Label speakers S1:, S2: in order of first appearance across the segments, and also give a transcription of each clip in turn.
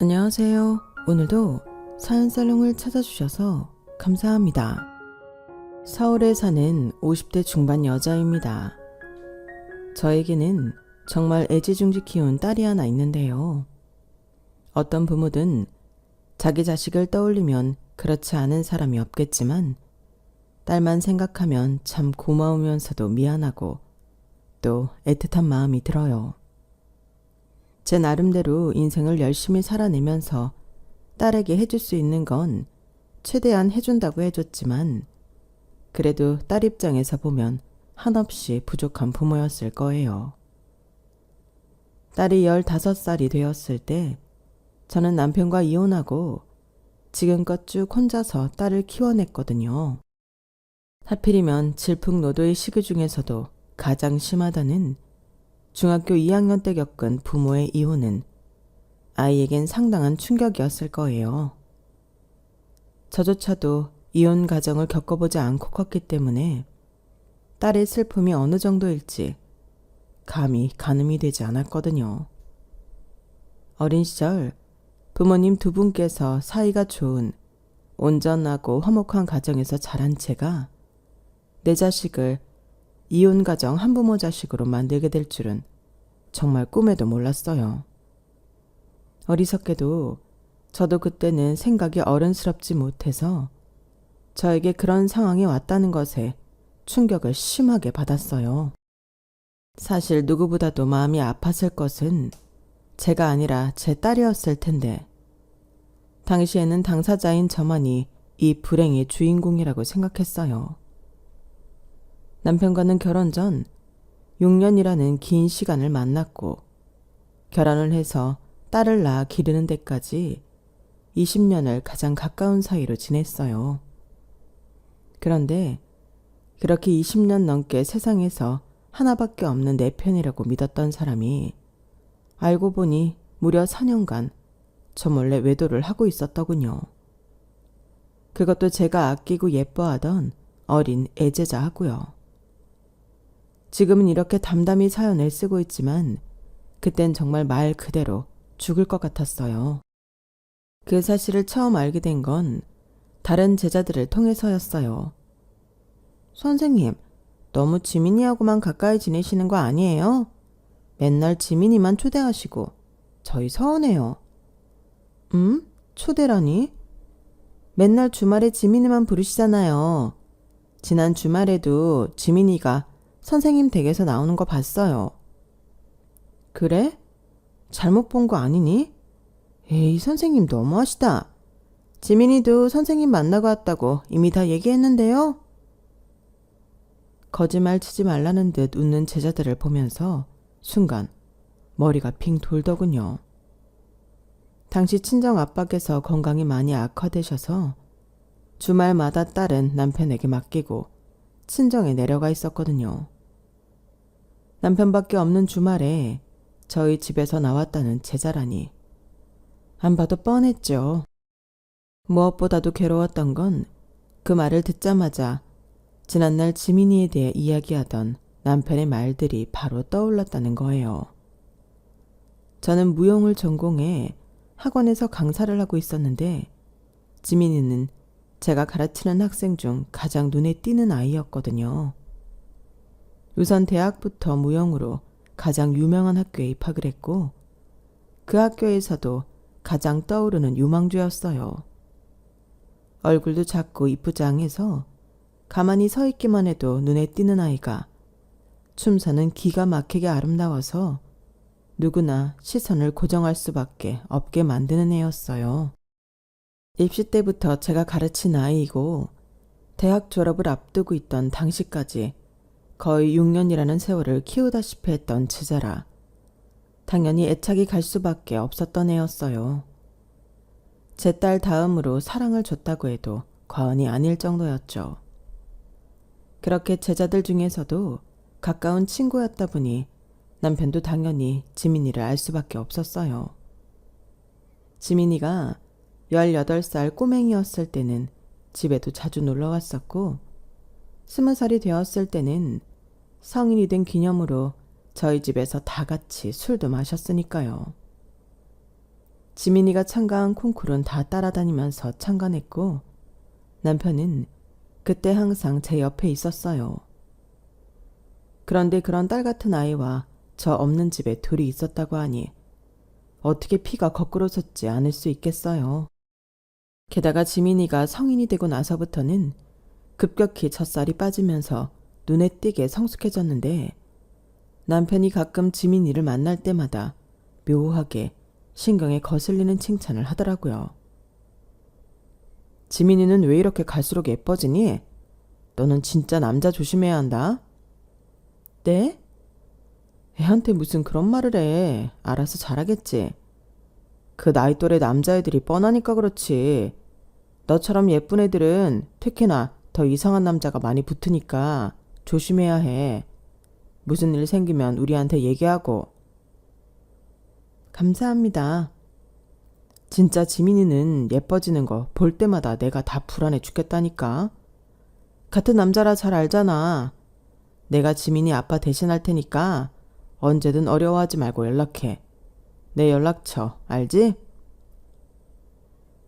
S1: 안녕하세요. 오늘도 사연살롱을 찾아주셔서 감사합니다. 서울에 사는 50대 중반 여자입니다. 저에게는 정말 애지중지 키운 딸이 하나 있는데요. 어떤 부모든 자기 자식을 떠올리면 그렇지 않은 사람이 없겠지만 딸만 생각하면 참 고마우면서도 미안하고 또 애틋한 마음이 들어요. 제 나름대로 인생을 열심히 살아내면서 딸에게 해줄 수 있는 건 최대한 해준다고 해줬지만 그래도 딸 입장에서 보면 한없이 부족한 부모였을 거예요. 딸이 15살이 되었을 때 저는 남편과 이혼하고 지금껏 쭉 혼자서 딸을 키워냈거든요. 하필이면 질풍노도의 시기 중에서도 가장 심하다는 중학교 2학년 때 겪은 부모의 이혼은 아이에겐 상당한 충격이었을 거예요. 저조차도 이혼 가정을 겪어보지 않고 컸기 때문에 딸의 슬픔이 어느 정도일지 감히 가늠이 되지 않았거든요. 어린 시절 부모님 두 분께서 사이가 좋은 온전하고 화목한 가정에서 자란 제가 내 자식을 이혼 가정 한부모 자식으로 만들게 될 줄은 정말 꿈에도 몰랐어요. 어리석게도 저도 그때는 생각이 어른스럽지 못해서 저에게 그런 상황이 왔다는 것에 충격을 심하게 받았어요. 사실 누구보다도 마음이 아팠을 것은 제가 아니라 제 딸이었을 텐데 당시에는 당사자인 저만이 이 불행의 주인공이라고 생각했어요. 남편과는 결혼 전 6년이라는 긴 시간을 만났고 결혼을 해서 딸을 낳아 기르는 데까지 20년을 가장 가까운 사이로 지냈어요. 그런데 그렇게 20년 넘게 세상에서 하나밖에 없는 내 편이라고 믿었던 사람이 알고 보니 무려 4년간 저 몰래 외도를 하고 있었더군요. 그것도 제가 아끼고 예뻐하던 어린 애제자하고요. 지금은 이렇게 담담히 사연을 쓰고 있지만 그땐 정말 말 그대로 죽을 것 같았어요. 그 사실을 처음 알게 된 건 다른 제자들을 통해서였어요. 선생님, 너무 지민이하고만 가까이 지내시는 거 아니에요? 맨날 지민이만 초대하시고 저희 서운해요. 초대라니? 맨날 주말에 지민이만 부르시잖아요. 지난 주말에도 지민이가 선생님 댁에서 나오는 거 봤어요. 그래? 잘못 본 거 아니니? 에이, 선생님 너무하시다. 지민이도 선생님 만나고 왔다고 이미 다 얘기했는데요? 거짓말 치지 말라는 듯 웃는 제자들을 보면서 순간 머리가 핑 돌더군요. 당시 친정 아빠께서 건강이 많이 악화되셔서 주말마다 딸은 남편에게 맡기고 친정에 내려가 있었거든요. 남편밖에 없는 주말에 저희 집에서 나왔다는 제자라니. 안 봐도 뻔했죠. 무엇보다도 괴로웠던 건 그 말을 듣자마자 지난날 지민이에 대해 이야기하던 남편의 말들이 바로 떠올랐다는 거예요. 저는 무용을 전공해 학원에서 강사를 하고 있었는데 지민이는 제가 가르치는 학생 중 가장 눈에 띄는 아이였거든요. 우선 대학부터 무용으로 가장 유명한 학교에 입학을 했고 그 학교에서도 가장 떠오르는 유망주였어요. 얼굴도 작고 이쁘장해서 가만히 서 있기만 해도 눈에 띄는 아이가 춤선은 기가 막히게 아름다워서 누구나 시선을 고정할 수밖에 없게 만드는 애였어요. 입시 때부터 제가 가르친 아이이고 대학 졸업을 앞두고 있던 당시까지 거의 6년이라는 세월을 키우다시피 했던 제자라 당연히 애착이 갈 수밖에 없었던 애였어요. 제 딸 다음으로 사랑을 줬다고 해도 과언이 아닐 정도였죠. 그렇게 제자들 중에서도 가까운 친구였다 보니 남편도 당연히 지민이를 알 수밖에 없었어요. 지민이가 18살 꼬맹이였을 때는 집에도 자주 놀러 왔었고 20살이 되었을 때는 성인이 된 기념으로 저희 집에서 다 같이 술도 마셨으니까요. 지민이가 참가한 콩쿨은 다 따라다니면서 참관했고 남편은 그때 항상 제 옆에 있었어요. 그런데 그런 딸 같은 아이와 저 없는 집에 둘이 있었다고 하니 어떻게 피가 거꾸로 섰지 않을 수 있겠어요. 게다가 지민이가 성인이 되고 나서부터는 급격히 젖살이 빠지면서 눈에 띄게 성숙해졌는데 남편이 가끔 지민이를 만날 때마다 묘하게 신경에 거슬리는 칭찬을 하더라고요. 지민이는 왜 이렇게 갈수록 예뻐지니? 너는 진짜 남자 조심해야 한다. 네? 애한테 무슨 그런 말을 해. 알아서 잘하겠지. 그 나이 또래 남자애들이 뻔하니까 그렇지. 너처럼 예쁜 애들은 특히나 더 이상한 남자가 많이 붙으니까 조심해야 해. 무슨 일 생기면 우리한테 얘기하고. 감사합니다. 진짜 지민이는 예뻐지는 거 볼 때마다 내가 다 불안해 죽겠다니까. 같은 남자라 잘 알잖아. 내가 지민이 아빠 대신할 테니까 언제든 어려워하지 말고 연락해. 내 연락처 알지?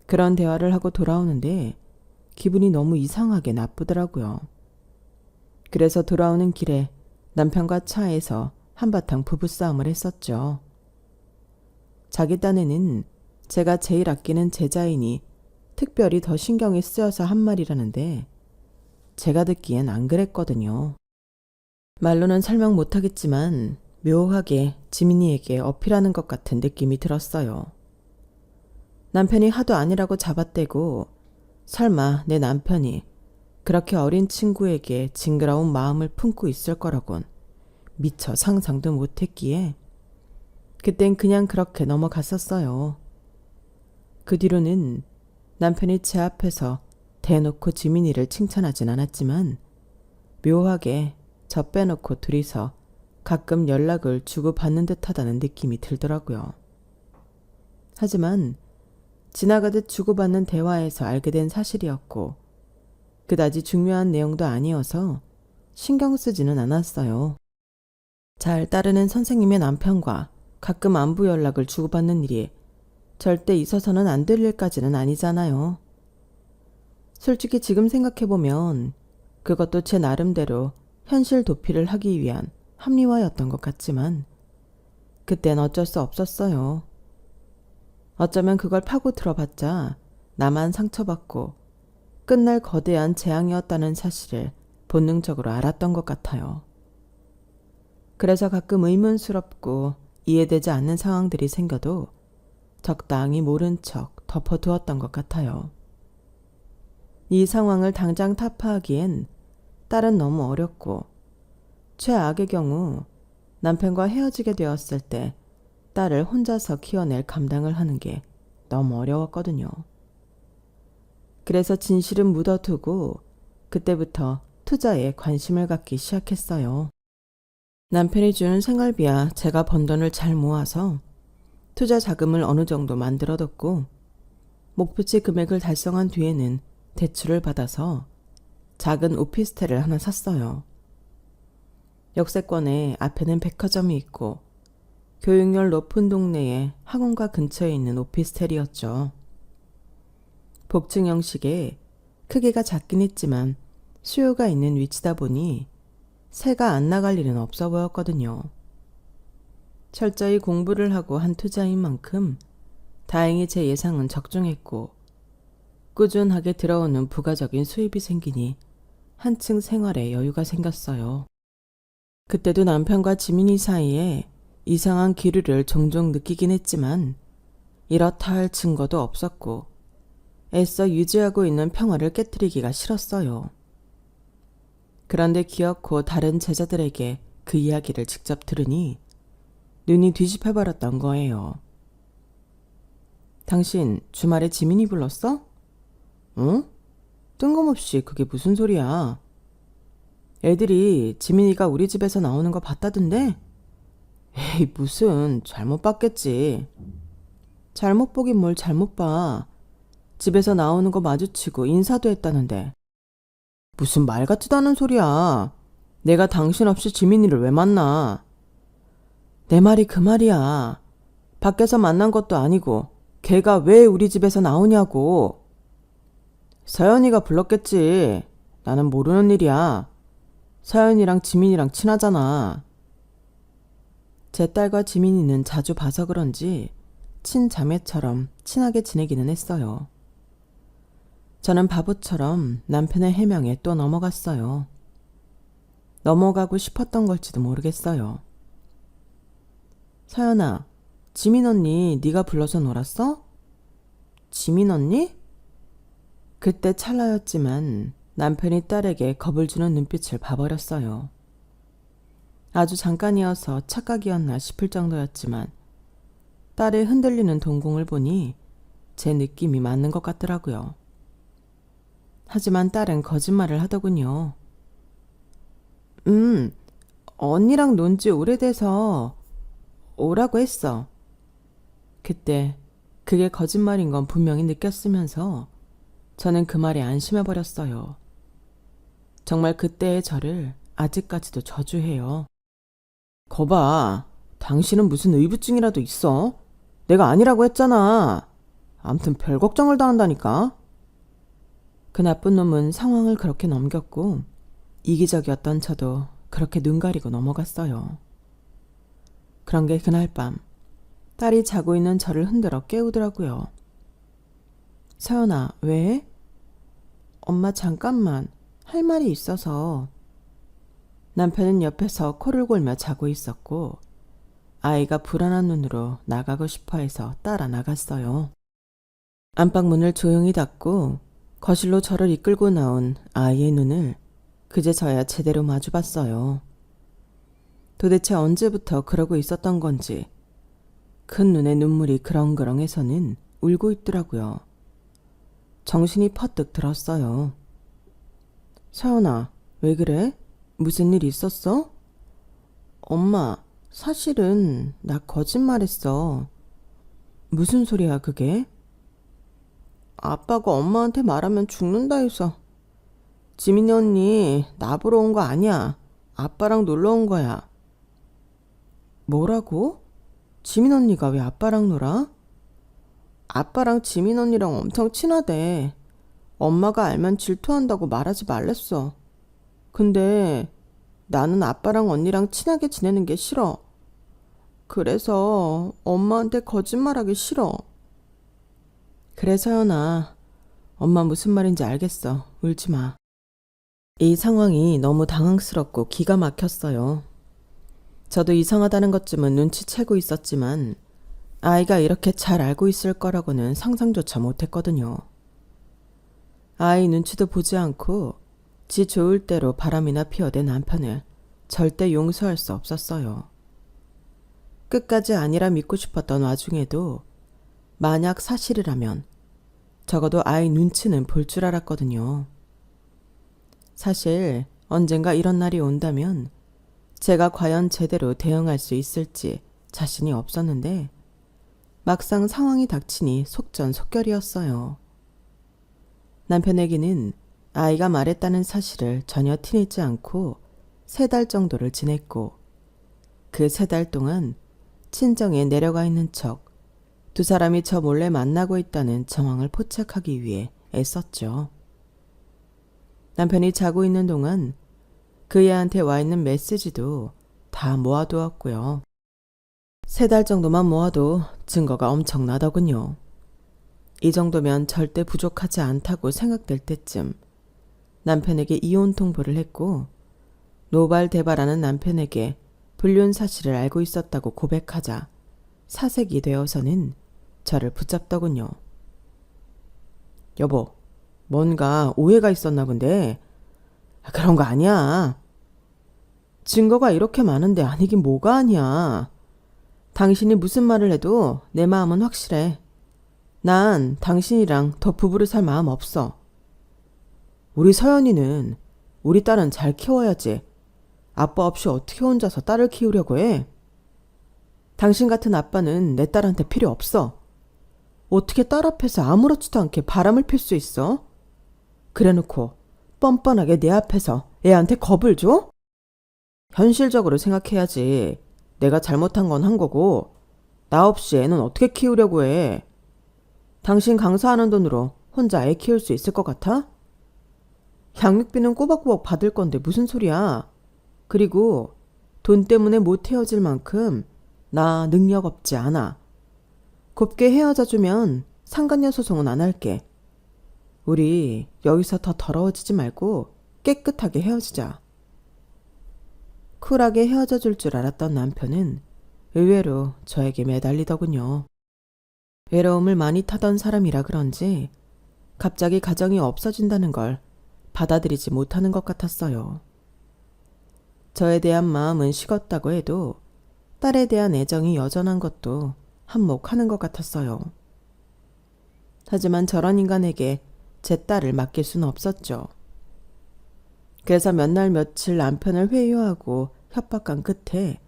S1: 그런 대화를 하고 돌아오는데 기분이 너무 이상하게 나쁘더라고요. 그래서 돌아오는 길에 남편과 차에서 한바탕 부부싸움을 했었죠. 자기 딴에는 제가 제일 아끼는 제자이니 특별히 더 신경이 쓰여서 한 말이라는데 제가 듣기엔 안 그랬거든요. 말로는 설명 못하겠지만 묘하게 지민이에게 어필하는 것 같은 느낌이 들었어요. 남편이 하도 아니라고 잡아떼고 설마 내 남편이 그렇게 어린 친구에게 징그러운 마음을 품고 있을 거라곤 미처 상상도 못했기에 그땐 그냥 그렇게 넘어갔었어요. 그 뒤로는 남편이 제 앞에서 대놓고 지민이를 칭찬하진 않았지만 묘하게 저 빼놓고 둘이서 가끔 연락을 주고받는 듯하다는 느낌이 들더라고요. 하지만 지나가듯 주고받는 대화에서 알게 된 사실이었고 그다지 중요한 내용도 아니어서 신경 쓰지는 않았어요. 잘 따르는 선생님의 남편과 가끔 안부 연락을 주고받는 일이 절대 있어서는 안 될 일까지는 아니잖아요. 솔직히 지금 생각해보면 그것도 제 나름대로 현실 도피를 하기 위한 합리화였던 것 같지만 그땐 어쩔 수 없었어요. 어쩌면 그걸 파고 들어봤자 나만 상처받고 끝날 거대한 재앙이었다는 사실을 본능적으로 알았던 것 같아요. 그래서 가끔 의문스럽고 이해되지 않는 상황들이 생겨도 적당히 모른 척 덮어두었던 것 같아요. 이 상황을 당장 타파하기엔 딸은 너무 어렵고 최악의 경우 남편과 헤어지게 되었을 때 딸을 혼자서 키워낼 감당을 하는 게 너무 어려웠거든요. 그래서 진실은 묻어두고 그때부터 투자에 관심을 갖기 시작했어요. 남편이 주는 생활비야 제가 번 돈을 잘 모아서 투자 자금을 어느 정도 만들어뒀고 목표치 금액을 달성한 뒤에는 대출을 받아서 작은 오피스텔을 하나 샀어요. 역세권에 앞에는 백화점이 있고 교육열 높은 동네에 학원가 근처에 있는 오피스텔이었죠. 복층 형식에 크기가 작긴 했지만 수요가 있는 위치다 보니 새가 안 나갈 일은 없어 보였거든요. 철저히 공부를 하고 한 투자인 만큼 다행히 제 예상은 적중했고 꾸준하게 들어오는 부가적인 수입이 생기니 한층 생활에 여유가 생겼어요. 그때도 남편과 지민이 사이에 이상한 기류를 종종 느끼긴 했지만 이렇다 할 증거도 없었고 애써 유지하고 있는 평화를 깨뜨리기가 싫었어요. 그런데 기어코 다른 제자들에게 그 이야기를 직접 들으니 눈이 뒤집혀버렸던 거예요. 당신 주말에 지민이 불렀어? 응? 뜬금없이 그게 무슨 소리야? 애들이 지민이가 우리 집에서 나오는 거 봤다던데? 에이 무슨 잘못 봤겠지. 잘못 보긴 뭘 잘못 봐. 집에서 나오는 거 마주치고 인사도 했다는데. 무슨 말 같지도 않은 소리야. 내가 당신 없이 지민이를 왜 만나. 내 말이 그 말이야. 밖에서 만난 것도 아니고 걔가 왜 우리 집에서 나오냐고. 서연이가 불렀겠지. 나는 모르는 일이야. 서연이랑 지민이랑 친하잖아. 제 딸과 지민이는 자주 봐서 그런지 친자매처럼 친하게 지내기는 했어요. 저는 바보처럼 남편의 해명에 또 넘어갔어요. 넘어가고 싶었던 걸지도 모르겠어요. 서연아, 지민 언니 네가 불러서 놀았어? 지민 언니? 그때 찰나였지만 남편이 딸에게 겁을 주는 눈빛을 봐버렸어요. 아주 잠깐이어서 착각이었나 싶을 정도였지만 딸의 흔들리는 동공을 보니 제 느낌이 맞는 것 같더라고요. 하지만 딸은 거짓말을 하더군요. 언니랑 논 지 오래돼서 오라고 했어. 그때 그게 거짓말인 건 분명히 느꼈으면서 저는 그 말에 안심해버렸어요. 정말 그때의 저를 아직까지도 저주해요. 거봐, 당신은 무슨 의부증이라도 있어? 내가 아니라고 했잖아. 암튼 별 걱정을 다 한다니까. 그 나쁜 놈은 상황을 그렇게 넘겼고 이기적이었던 저도 그렇게 눈 가리고 넘어갔어요. 그런 게 그날 밤 딸이 자고 있는 저를 흔들어 깨우더라고요. 서연아, 왜? 엄마 잠깐만, 할 말이 있어서. 남편은 옆에서 코를 골며 자고 있었고 아이가 불안한 눈으로 나가고 싶어 해서 따라 나갔어요. 안방문을 조용히 닫고 거실로 저를 이끌고 나온 아이의 눈을 그제서야 제대로 마주봤어요. 도대체 언제부터 그러고 있었던 건지 큰 눈에 눈물이 그렁그렁해서는 울고 있더라고요. 정신이 퍼뜩 들었어요. 서연아, 왜 그래? 무슨 일 있었어? 엄마, 사실은 나 거짓말했어. 무슨 소리야 그게? 아빠가 엄마한테 말하면 죽는다 해서. 지민이 언니 나 보러 온 거 아니야. 아빠랑 놀러 온 거야. 뭐라고? 지민 언니가 왜 아빠랑 놀아? 아빠랑 지민 언니랑 엄청 친하대. 엄마가 알면 질투한다고 말하지 말랬어. 근데 나는 아빠랑 언니랑 친하게 지내는 게 싫어. 그래서 엄마한테 거짓말하기 싫어. 그래 서연아, 엄마 무슨 말인지 알겠어. 울지 마. 이 상황이 너무 당황스럽고 기가 막혔어요. 저도 이상하다는 것쯤은 눈치채고 있었지만 아이가 이렇게 잘 알고 있을 거라고는 상상조차 못했거든요. 아이 눈치도 보지 않고 지 좋을 대로 바람이나 피워댄 남편을 절대 용서할 수 없었어요. 끝까지 아니라 믿고 싶었던 와중에도 만약 사실이라면 적어도 아이 눈치는 볼 줄 알았거든요. 사실 언젠가 이런 날이 온다면 제가 과연 제대로 대응할 수 있을지 자신이 없었는데 막상 상황이 닥치니 속전속결이었어요. 남편에게는 아이가 말했다는 사실을 전혀 티내지 않고 3달 정도를 지냈고 그 3달 동안 친정에 내려가 있는 척 두 사람이 저 몰래 만나고 있다는 정황을 포착하기 위해 애썼죠. 남편이 자고 있는 동안 그 애한테 와 있는 메시지도 다 모아두었고요. 3달 정도만 모아도 증거가 엄청나더군요. 이 정도면 절대 부족하지 않다고 생각될 때쯤 남편에게 이혼 통보를 했고 노발대발하는 남편에게 불륜 사실을 알고 있었다고 고백하자 사색이 되어서는 저를 붙잡더군요. 여보, 뭔가 오해가 있었나 본데. 그런 거 아니야. 증거가 이렇게 많은데 아니긴 뭐가 아니야. 당신이 무슨 말을 해도 내 마음은 확실해. 난 당신이랑 더 부부를 살 마음 없어. 우리 서연이는 우리 딸은 잘 키워야지. 아빠 없이 어떻게 혼자서 딸을 키우려고 해? 당신 같은 아빠는 내 딸한테 필요 없어. 어떻게 딸 앞에서 아무렇지도 않게 바람을 필 수 있어? 그래놓고 뻔뻔하게 내 앞에서 애한테 겁을 줘? 현실적으로 생각해야지. 내가 잘못한 건 한 거고 나 없이 애는 어떻게 키우려고 해. 당신 강사하는 돈으로 혼자 애 키울 수 있을 것 같아? 양육비는 꼬박꼬박 받을 건데 무슨 소리야. 그리고 돈 때문에 못 헤어질 만큼 나 능력 없지 않아. 곱게 헤어져주면 상간녀 소송은 안 할게. 우리 여기서 더 더러워지지 말고 깨끗하게 헤어지자. 쿨하게 헤어져 줄 줄 알았던 남편은 의외로 저에게 매달리더군요. 외로움을 많이 타던 사람이라 그런지 갑자기 가정이 없어진다는 걸 받아들이지 못하는 것 같았어요. 저에 대한 마음은 식었다고 해도 딸에 대한 애정이 여전한 것도 한몫하는 것 같았어요. 하지만 저런 인간에게 제 딸을 맡길 수는 없었죠. 그래서 몇 날 며칠 남편을 회유하고 협박한 끝에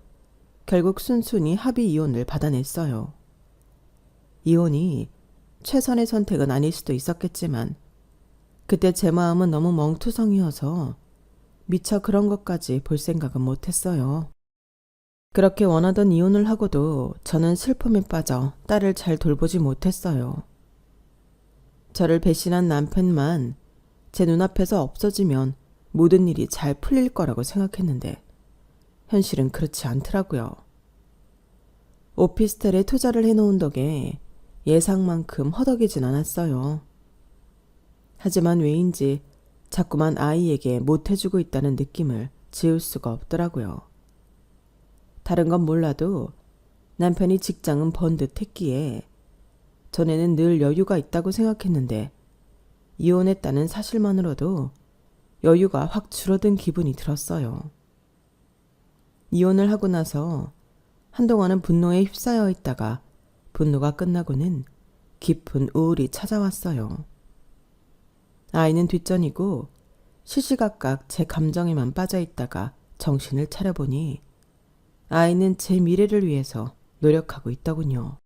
S1: 결국 순순히 합의 이혼을 받아냈어요. 이혼이 최선의 선택은 아닐 수도 있었겠지만 그때 제 마음은 너무 멍투성이어서 미처 그런 것까지 볼 생각은 못했어요. 그렇게 원하던 이혼을 하고도 저는 슬픔에 빠져 딸을 잘 돌보지 못했어요. 저를 배신한 남편만 제 눈앞에서 없어지면 모든 일이 잘 풀릴 거라고 생각했는데 현실은 그렇지 않더라고요. 오피스텔에 투자를 해놓은 덕에 예상만큼 허덕이진 않았어요. 하지만 왜인지 자꾸만 아이에게 못해주고 있다는 느낌을 지울 수가 없더라고요. 다른 건 몰라도 남편이 직장은 번듯 했기에 전에는 늘 여유가 있다고 생각했는데 이혼했다는 사실만으로도 여유가 확 줄어든 기분이 들었어요. 이혼을 하고 나서 한동안은 분노에 휩싸여 있다가 분노가 끝나고는 깊은 우울이 찾아왔어요. 아이는 뒷전이고 시시각각 제 감정에만 빠져 있다가 정신을 차려보니 아이는 제 미래를 위해서 노력하고 있더군요.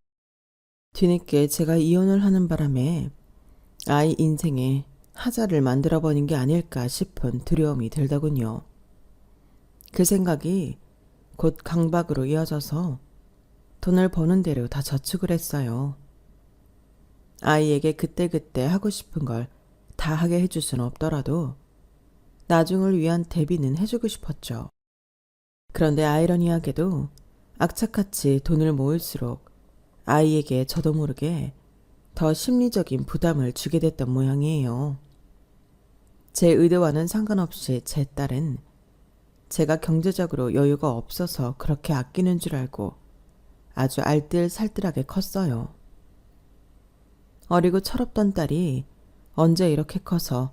S1: 뒤늦게 제가 이혼을 하는 바람에 아이 인생에 하자를 만들어버린 게 아닐까 싶은 두려움이 들더군요. 그 생각이 곧 강박으로 이어져서 돈을 버는 대로 다 저축을 했어요. 아이에게 그때그때 하고 싶은 걸 다 하게 해줄 수는 없더라도 나중을 위한 대비는 해주고 싶었죠. 그런데 아이러니하게도 악착같이 돈을 모을수록 아이에게 저도 모르게 더 심리적인 부담을 주게 됐던 모양이에요. 제 의도와는 상관없이 제 딸은 제가 경제적으로 여유가 없어서 그렇게 아끼는 줄 알고 아주 알뜰살뜰하게 컸어요. 어리고 철없던 딸이 언제 이렇게 커서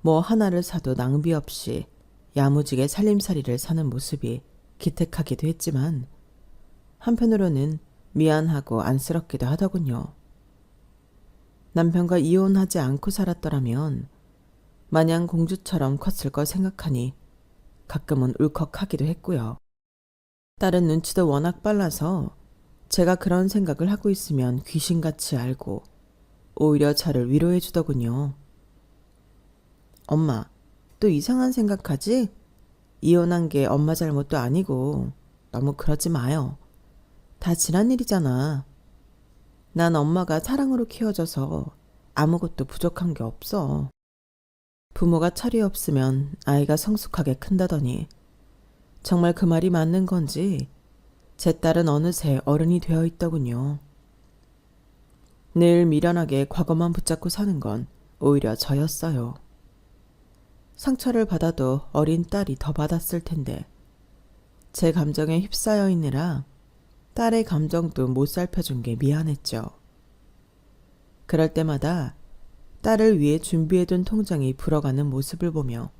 S1: 뭐 하나를 사도 낭비 없이 야무지게 살림살이를 사는 모습이 기특하기도 했지만 한편으로는 미안하고 안쓰럽기도 하더군요. 남편과 이혼하지 않고 살았더라면 마냥 공주처럼 컸을 걸 생각하니 가끔은 울컥하기도 했고요. 딸은 눈치도 워낙 빨라서 제가 그런 생각을 하고 있으면 귀신같이 알고 오히려 저를 위로해 주더군요. 엄마, 또 이상한 생각하지? 이혼한 게 엄마 잘못도 아니고 너무 그러지 마요. 다 지난 일이잖아. 난 엄마가 사랑으로 키워줘서 아무것도 부족한 게 없어. 부모가 철이 없으면 아이가 성숙하게 큰다더니 정말 그 말이 맞는 건지 제 딸은 어느새 어른이 되어 있더군요. 늘 미련하게 과거만 붙잡고 사는 건 오히려 저였어요. 상처를 받아도 어린 딸이 더 받았을 텐데 제 감정에 휩싸여 있느라 딸의 감정도 못 살펴준 게 미안했죠. 그럴 때마다 딸을 위해 준비해둔 통장이 불어가는 모습을 보며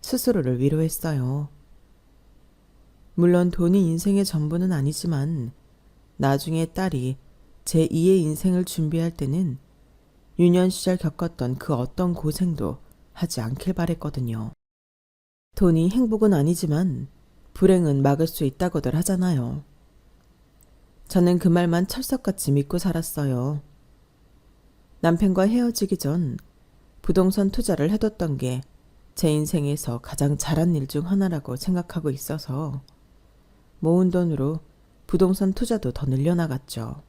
S1: 스스로를 위로했어요. 물론 돈이 인생의 전부는 아니지만 나중에 딸이 제2의 인생을 준비할 때는 유년 시절 겪었던 그 어떤 고생도 하지 않길 바랬거든요. 돈이 행복은 아니지만 불행은 막을 수 있다고들 하잖아요. 저는 그 말만 철석같이 믿고 살았어요. 남편과 헤어지기 전 부동산 투자를 해뒀던 게 제 인생에서 가장 잘한 일 중 하나라고 생각하고 있어서 모은 돈으로 부동산 투자도 더 늘려나갔죠.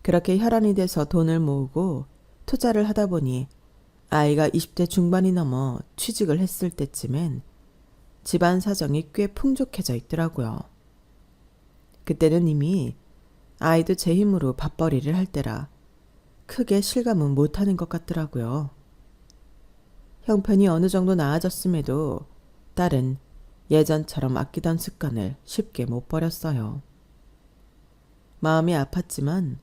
S1: 그렇게 혈안이 돼서 돈을 모으고 투자를 하다 보니 아이가 20대 중반이 넘어 취직을 했을 때쯤엔 집안 사정이 꽤 풍족해져 있더라고요. 그때는 이미 아이도 제 힘으로 밥벌이를 할 때라 크게 실감은 못하는 것 같더라고요. 형편이 어느 정도 나아졌음에도 딸은 예전처럼 아끼던 습관을 쉽게 못 버렸어요. 마음이 아팠지만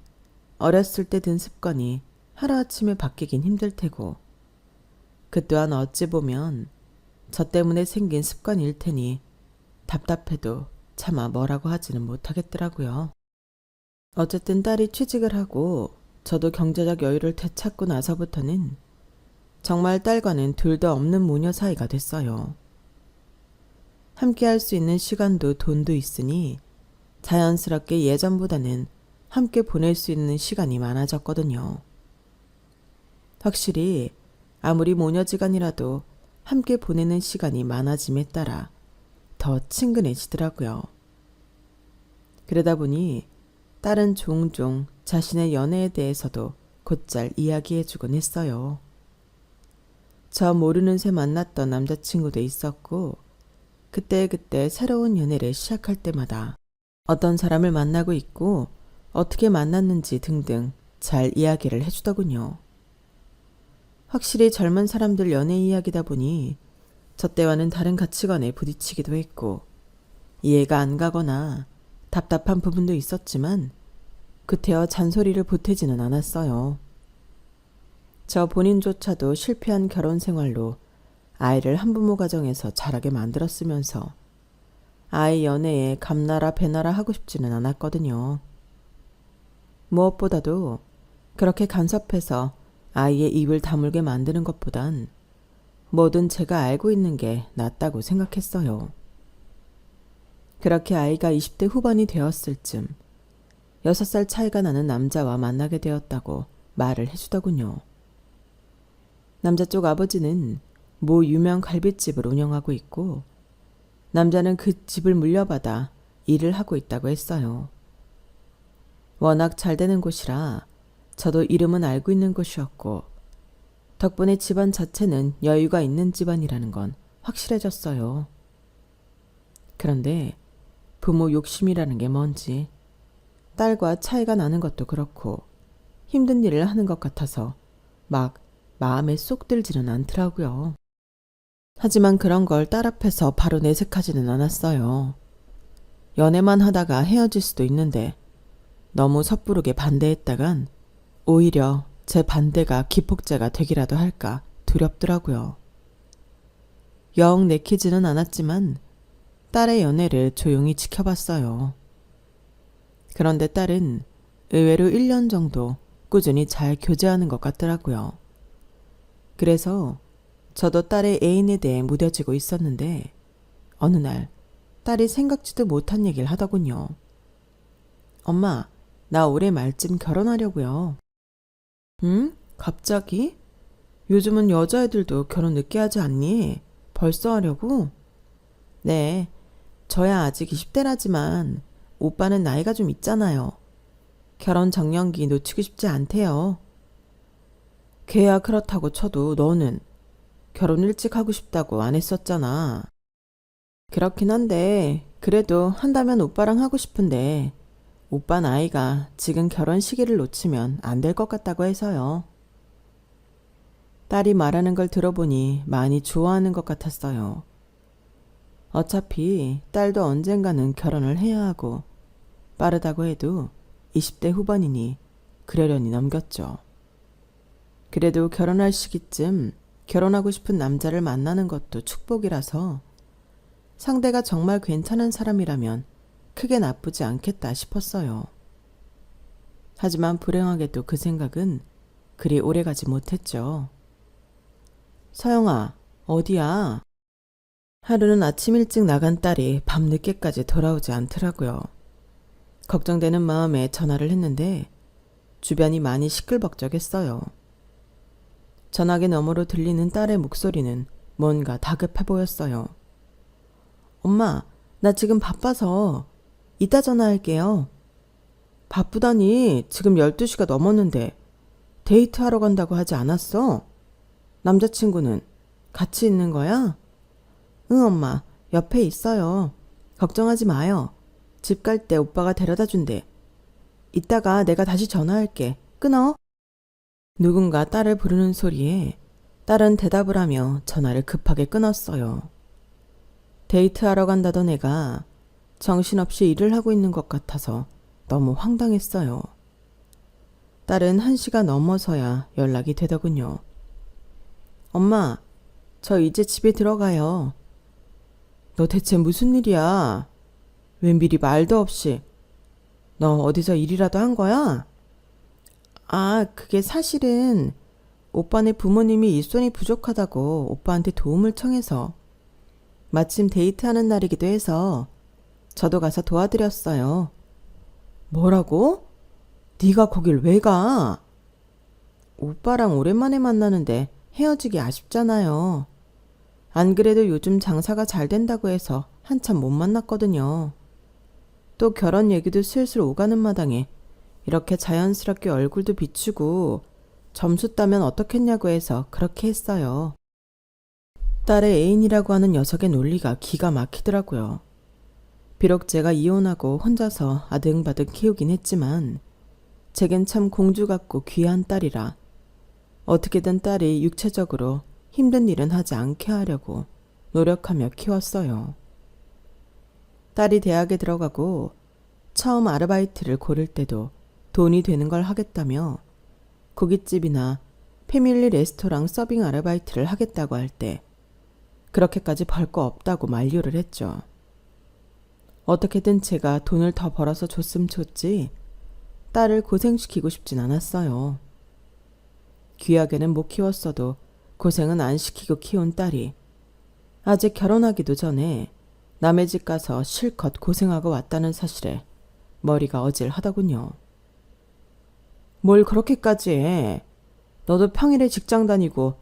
S1: 어렸을 때 든 습관이 하루아침에 바뀌긴 힘들 테고 그 또한 어찌 보면 저 때문에 생긴 습관일 테니 답답해도 차마 뭐라고 하지는 못하겠더라고요. 어쨌든 딸이 취직을 하고 저도 경제적 여유를 되찾고 나서부터는 정말 딸과는 둘도 없는 모녀 사이가 됐어요. 함께 할 수 있는 시간도 돈도 있으니 자연스럽게 예전보다는 함께 보낼 수 있는 시간이 많아졌거든요. 확실히 아무리 모녀지간이라도 함께 보내는 시간이 많아짐에 따라 더 친근해지더라고요. 그러다 보니 딸은 종종 자신의 연애에 대해서도 곧잘 이야기해주곤 했어요. 저 모르는 새 만났던 남자친구도 있었고 그때그때 새로운 연애를 시작할 때마다 어떤 사람을 만나고 있고 어떻게 만났는지 등등 잘 이야기를 해주더군요. 확실히 젊은 사람들 연애 이야기다 보니 저 때와는 다른 가치관에 부딪히기도 했고 이해가 안 가거나 답답한 부분도 있었지만 구태여 잔소리를 보태지는 않았어요. 저 본인조차도 실패한 결혼 생활로 아이를 한부모 가정에서 자라게 만들었으면서 아이 연애에 감나라 배나라 하고 싶지는 않았거든요. 무엇보다도 그렇게 간섭해서 아이의 입을 다물게 만드는 것보단 뭐든 제가 알고 있는 게 낫다고 생각했어요. 그렇게 아이가 20대 후반이 되었을 즈음 6살 차이가 나는 남자와 만나게 되었다고 말을 해주더군요. 남자 쪽 아버지는 모 유명 갈비집을 운영하고 있고 남자는 그 집을 물려받아 일을 하고 있다고 했어요. 워낙 잘 되는 곳이라 저도 이름은 알고 있는 곳이었고 덕분에 집안 자체는 여유가 있는 집안이라는 건 확실해졌어요. 그런데 부모 욕심이라는 게 뭔지 딸과 차이가 나는 것도 그렇고 힘든 일을 하는 것 같아서 막 마음에 쏙 들지는 않더라고요. 하지만 그런 걸 딸 앞에서 바로 내색하지는 않았어요. 연애만 하다가 헤어질 수도 있는데 너무 섣부르게 반대했다간 오히려 제 반대가 기폭제가 되기라도 할까 두렵더라고요. 영 내키지는 않았지만 딸의 연애를 조용히 지켜봤어요. 그런데 딸은 의외로 1년 정도 꾸준히 잘 교제하는 것 같더라고요. 그래서 저도 딸의 애인에 대해 무뎌지고 있었는데 어느 날 딸이 생각지도 못한 얘기를 하더군요. 엄마, 나 올해 말쯤 결혼하려고요. 응? 갑자기? 요즘은 여자애들도 결혼 늦게 하지 않니? 벌써 하려고? 네, 저야 아직 20대라지만 오빠는 나이가 좀 있잖아요. 결혼 정년기 놓치고 싶지 않대요. 걔야 그렇다고 쳐도 너는 결혼 일찍 하고 싶다고 안 했었잖아. 그렇긴 한데 그래도 한다면 오빠랑 하고 싶은데 오빠 나이가 지금 결혼 시기를 놓치면 안 될 것 같다고 해서요. 딸이 말하는 걸 들어보니 많이 좋아하는 것 같았어요. 어차피 딸도 언젠가는 결혼을 해야 하고 빠르다고 해도 20대 후반이니 그러려니 넘겼죠. 그래도 결혼할 시기쯤 결혼하고 싶은 남자를 만나는 것도 축복이라서 상대가 정말 괜찮은 사람이라면 크게 나쁘지 않겠다 싶었어요. 하지만 불행하게도 그 생각은 그리 오래가지 못했죠. 서영아, 어디야? 하루는 아침 일찍 나간 딸이 밤 늦게까지 돌아오지 않더라고요. 걱정되는 마음에 전화를 했는데 주변이 많이 시끌벅적했어요. 전화기 너머로 들리는 딸의 목소리는 뭔가 다급해 보였어요. 엄마, 나 지금 바빠서 이따 전화할게요. 바쁘다니 지금 12시가 넘었는데 데이트하러 간다고 하지 않았어? 남자친구는 같이 있는 거야? 응, 엄마. 옆에 있어요. 걱정하지 마요. 집 갈 때 오빠가 데려다 준대. 이따가 내가 다시 전화할게. 끊어. 누군가 딸을 부르는 소리에 딸은 대답을 하며 전화를 급하게 끊었어요. 데이트하러 간다던 애가 정신없이 일을 하고 있는 것 같아서 너무 황당했어요. 딸은 1시가 넘어서야 연락이 되더군요. 엄마, 저 이제 집에 들어가요. 너 대체 무슨 일이야? 웬 미리 말도 없이. 너 어디서 일이라도 한 거야? 아, 그게 사실은 오빠네 부모님이 일손이 부족하다고 오빠한테 도움을 청해서 마침 데이트하는 날이기도 해서 저도 가서 도와드렸어요. 뭐라고? 네가 거길 왜 가? 오빠랑 오랜만에 만나는데 헤어지기 아쉽잖아요. 안 그래도 요즘 장사가 잘 된다고 해서 한참 못 만났거든요. 또 결혼 얘기도 슬슬 오가는 마당에 이렇게 자연스럽게 얼굴도 비추고 점수 따면 어떻겠냐고 해서 그렇게 했어요. 딸의 애인이라고 하는 녀석의 논리가 기가 막히더라고요. 비록 제가 이혼하고 혼자서 아등바등 키우긴 했지만 제겐 참 공주 같고 귀한 딸이라 어떻게든 딸이 육체적으로 힘든 일은 하지 않게 하려고 노력하며 키웠어요. 딸이 대학에 들어가고 처음 아르바이트를 고를 때도 돈이 되는 걸 하겠다며 고깃집이나 패밀리 레스토랑 서빙 아르바이트를 하겠다고 할 때 그렇게까지 벌 거 없다고 만류를 했죠. 어떻게든 제가 돈을 더 벌어서 줬으면 좋지 딸을 고생시키고 싶진 않았어요. 귀하게는 못 키웠어도 고생은 안 시키고 키운 딸이 아직 결혼하기도 전에 남의 집 가서 실컷 고생하고 왔다는 사실에 머리가 어질하더군요. 뭘 그렇게까지 해? 너도 평일에 직장 다니고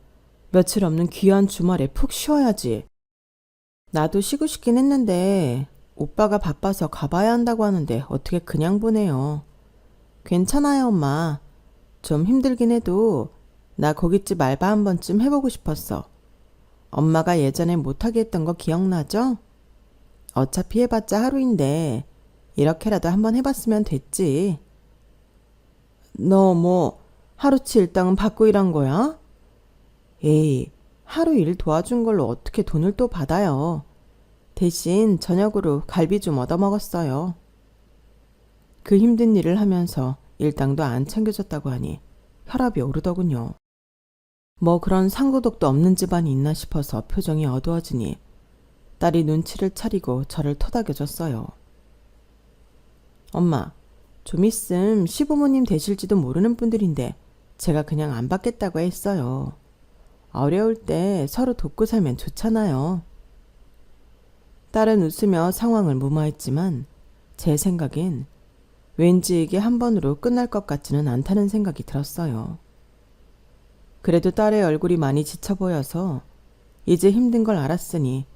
S1: 며칠 없는 귀한 주말에 푹 쉬어야지. 나도 쉬고 싶긴 했는데 오빠가 바빠서 가봐야 한다고 하는데 어떻게 그냥 보내요. 괜찮아요, 엄마. 좀 힘들긴 해도 나 고깃집 알바 한 번쯤 해보고 싶었어. 엄마가 예전에 못하게 했던 거 기억나죠? 어차피 해봤자 하루인데 이렇게라도 한번 해봤으면 됐지. 너 뭐 하루치 일당은 받고 일한 거야? 에이, 하루 일 도와준 걸로 어떻게 돈을 또 받아요. 대신 저녁으로 갈비 좀 얻어먹었어요. 그 힘든 일을 하면서 일당도 안 챙겨줬다고 하니 혈압이 오르더군요. 뭐 그런 상도덕도 없는 집안이 있나 싶어서 표정이 어두워지니 딸이 눈치를 차리고 저를 토닥여줬어요. 엄마, 좀 있음 시부모님 되실지도 모르는 분들인데 제가 그냥 안 받겠다고 했어요. 어려울 때 서로 돕고 살면 좋잖아요. 딸은 웃으며 상황을 무마했지만 제 생각엔 왠지 이게 한 번으로 끝날 것 같지는 않다는 생각이 들었어요. 그래도 딸의 얼굴이 많이 지쳐 보여서 이제 힘든 걸 알았으니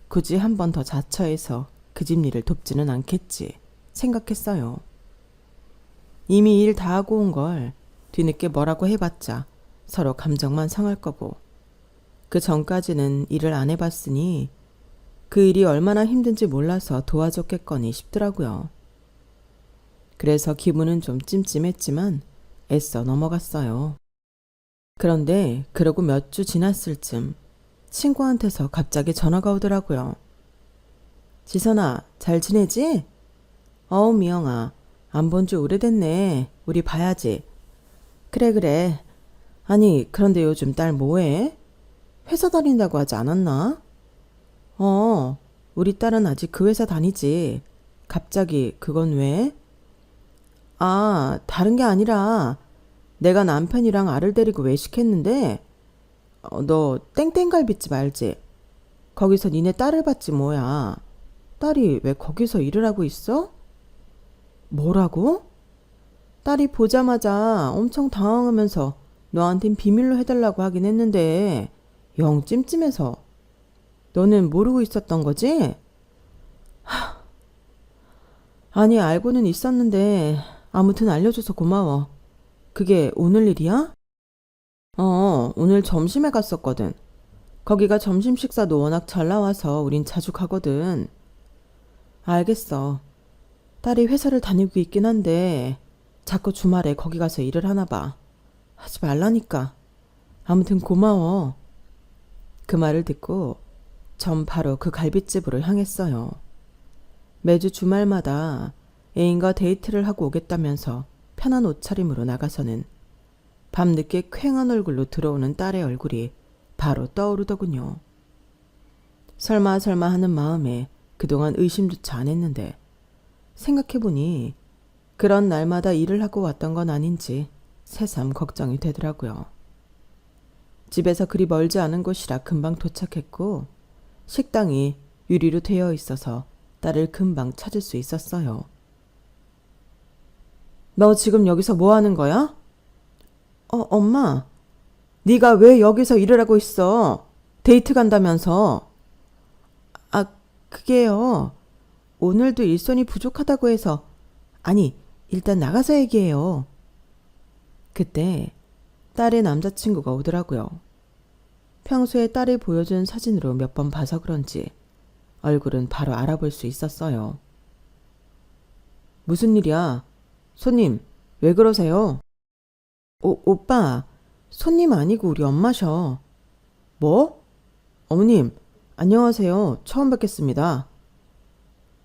S1: 굳이 한 번 더 자처해서 그 집 일을 돕지는 않겠지 생각했어요. 이미 일 다 하고 온 걸 뒤늦게 뭐라고 해봤자 서로 감정만 상할 거고 그 전까지는 일을 안 해봤으니 그 일이 얼마나 힘든지 몰라서 도와줬겠거니 싶더라고요. 그래서 기분은 좀 찜찜했지만 애써 넘어갔어요. 그런데 그러고 몇 주 지났을 쯤 친구한테서 갑자기 전화가 오더라고요. 지선아, 잘 지내지? 어우, 미영아, 안 본 지 오래됐네. 우리 봐야지. 그래. 아니, 그런데 요즘 딸 뭐해? 회사 다닌다고 하지 않았나? 우리 딸은 아직 그 회사 다니지. 갑자기 그건 왜? 아, 다른 게 아니라 내가 남편이랑 알을 데리고 외식했는데 너 땡땡갈비집 알지? 거기서 니네 딸을 봤지 뭐야. 딸이 왜 거기서 일을 하고 있어? 뭐라고? 딸이 보자마자 엄청 당황하면서 너한텐 비밀로 해달라고 하긴 했는데 영 찜찜해서. 너는 모르고 있었던 거지? 아니, 알고는 있었는데 아무튼 알려줘서 고마워. 그게 오늘 일이야? 오늘 점심에 갔었거든. 거기가 점심 식사도 워낙 잘 나와서 우린 자주 가거든. 알겠어. 딸이 회사를 다니고 있긴 한데 자꾸 주말에 거기 가서 일을 하나 봐. 하지 말라니까. 아무튼 고마워. 그 말을 듣고 전 바로 그 갈빗집으로 향했어요. 매주 주말마다 애인과 데이트를 하고 오겠다면서 편한 옷차림으로 나가서는 밤늦게 퀭한 얼굴로 들어오는 딸의 얼굴이 바로 떠오르더군요. 설마 하는 마음에 그동안 의심조차 안 했는데 생각해보니 그런 날마다 일을 하고 왔던 건 아닌지 새삼 걱정이 되더라고요. 집에서 그리 멀지 않은 곳이라 금방 도착했고 식당이 유리로 되어 있어서 딸을 금방 찾을 수 있었어요. 너 지금 여기서 뭐 하는 거야? 엄마. 네가 왜 여기서 일을 하고 있어? 데이트 간다면서. 아, 그게요. 오늘도 일손이 부족하다고 해서. 아니, 일단 나가서 얘기해요. 그때 딸의 남자친구가 오더라고요. 평소에 딸이 보여준 사진으로 몇 번 봐서 그런지 얼굴은 바로 알아볼 수 있었어요. 무슨 일이야? 손님, 왜 그러세요? 오빠, 손님 아니고 우리 엄마셔. 뭐? 어머님, 안녕하세요. 처음 뵙겠습니다.